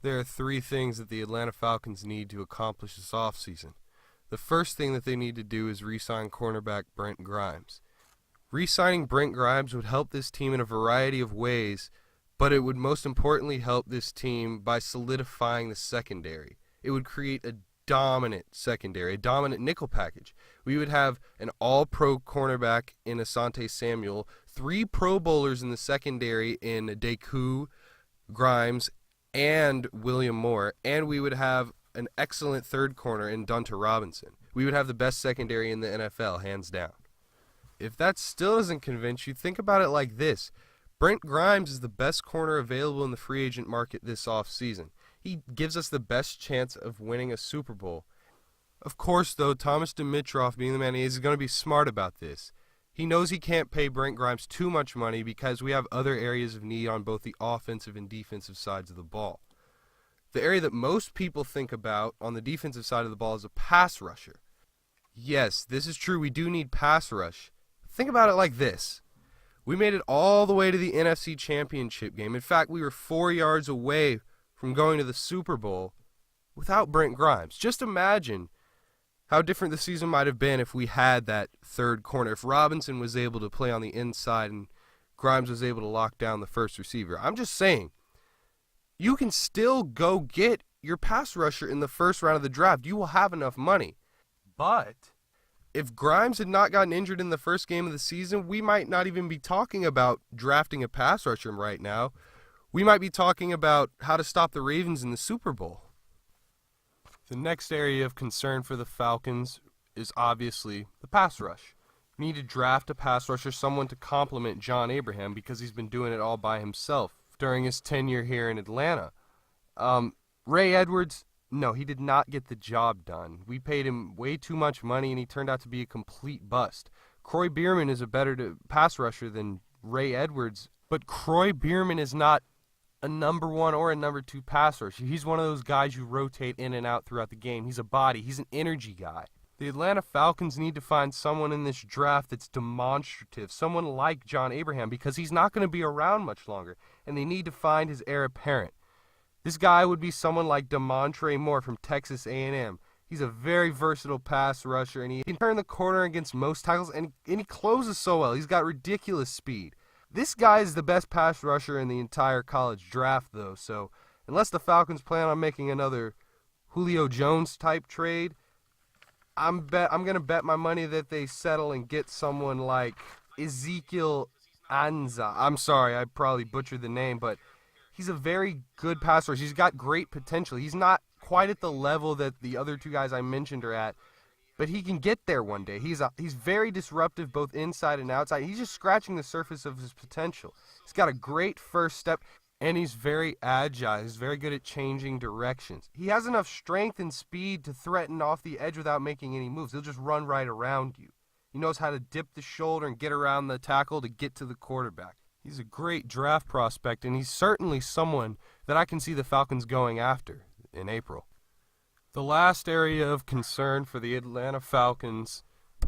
There are three things that the Atlanta Falcons need to accomplish this offseason. The first thing that they need to do is re-sign cornerback Brent Grimes. Re-signing Brent Grimes would help this team in a variety of ways, but it would most importantly help this team by solidifying the secondary. It would create a dominant secondary, a dominant nickel package. We would have an all-pro cornerback in Asante Samuel, 3 Pro Bowlers in the secondary in Deku, Grimes, and William Moore, and we would have an excellent third corner in Dunta Robinson. We would have the best secondary in the NFL, hands down. If that still doesn't convince you, think about it like this. Brent Grimes is the best corner available in the free agent market this offseason. He gives us the best chance of winning a Super Bowl. Of course, though, Thomas Dimitroff, being the man he is going to be smart about this. He knows he can't pay Brent Grimes too much money because we have other areas of need on both the offensive and defensive sides of the ball. The area that most people think about on the defensive side of the ball is a pass rusher. Yes, this is true. We do need pass rush. Think about it like this. We made it all the way to the NFC Championship game. In fact, we were 4 yards away from going to the Super Bowl without Brent Grimes. Just imagine how different the season might have been if we had that third corner, if Robinson was able to play on the inside and Grimes was able to lock down the first receiver. I'm just saying, you can still go get your pass rusher in the first round of the draft. You will have enough money. But if Grimes had not gotten injured in the first game of the season, we might not even be talking about drafting a pass rusher right now. We might be talking about how to stop the Ravens in the Super Bowl. The next area of concern for the Falcons is obviously the pass rush. We need to draft a pass rusher, someone to complement John Abraham, because he's been doing it all by himself during his tenure here in Atlanta. Ray Edwards, no, he did not get the job done. We paid him way too much money, and he turned out to be a complete bust. Croy Bierman is a better pass rusher than Ray Edwards, but Croy Bierman is not a number 1 or a number 2 pass rusher. He's one of those guys you rotate in and out throughout the game. He's a body. He's an energy guy. The Atlanta Falcons need to find someone in this draft that's demonstrative, someone like John Abraham, because he's not going to be around much longer, and they need to find his heir apparent. This guy would be someone like DeMontre Moore from Texas A&M. He's a very versatile pass rusher, and he can turn the corner against most tackles, and he closes so well. He's got ridiculous speed. This guy is the best pass rusher in the entire college draft, though, so unless the Falcons plan on making another Julio Jones-type trade, I'm going to bet my money that they settle and get someone like Ezekiel Anza. I'm sorry, I probably butchered the name, but he's a very good pass rusher. He's got great potential. He's not quite at the level that the other two guys I mentioned are at, but he can get there one day. He's very disruptive both inside and outside. He's just scratching the surface of his potential. He's got a great first step, and he's very agile. He's very good at changing directions. He has enough strength and speed to threaten off the edge without making any moves. He'll just run right around you. He knows how to dip the shoulder and get around the tackle to get to the quarterback. He's a great draft prospect, and he's certainly someone that I can see the Falcons going after in April. The last area of concern for the Atlanta Falcons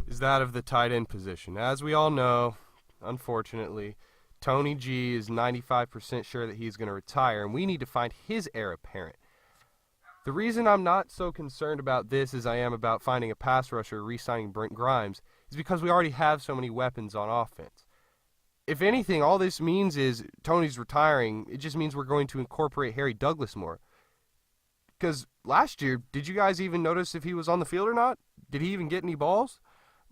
is that of the tight end position. As we all know, unfortunately, Tony G is 95% sure that he's going to retire, and we need to find his heir apparent. The reason I'm not so concerned about this as I am about finding a pass rusher re-signing Brent Grimes is because we already have so many weapons on offense. If anything, all this means is Tony's retiring. It just means we're going to incorporate Harry Douglas more. Because last year, did you guys even notice if he was on the field or not? Did he even get any balls?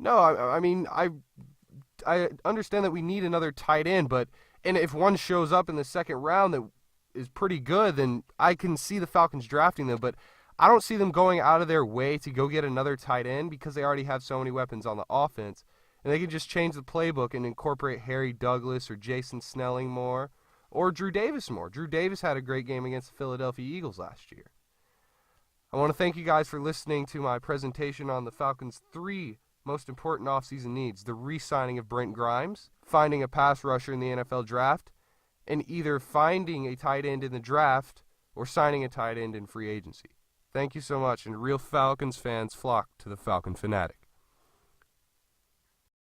No, I understand that we need another tight end, and if one shows up in the second round that is pretty good, then I can see the Falcons drafting them, but I don't see them going out of their way to go get another tight end because they already have so many weapons on the offense, and they can just change the playbook and incorporate Harry Douglas or Jason Snelling more, or Drew Davis more. Drew Davis had a great game against the Philadelphia Eagles last year. I want to thank you guys for listening to my presentation on the Falcons' 3 most important offseason needs: the re-signing of Brent Grimes, finding a pass rusher in the NFL draft, and either finding a tight end in the draft or signing a tight end in free agency. Thank you so much, and real Falcons fans flock to the Falcon Fanatic.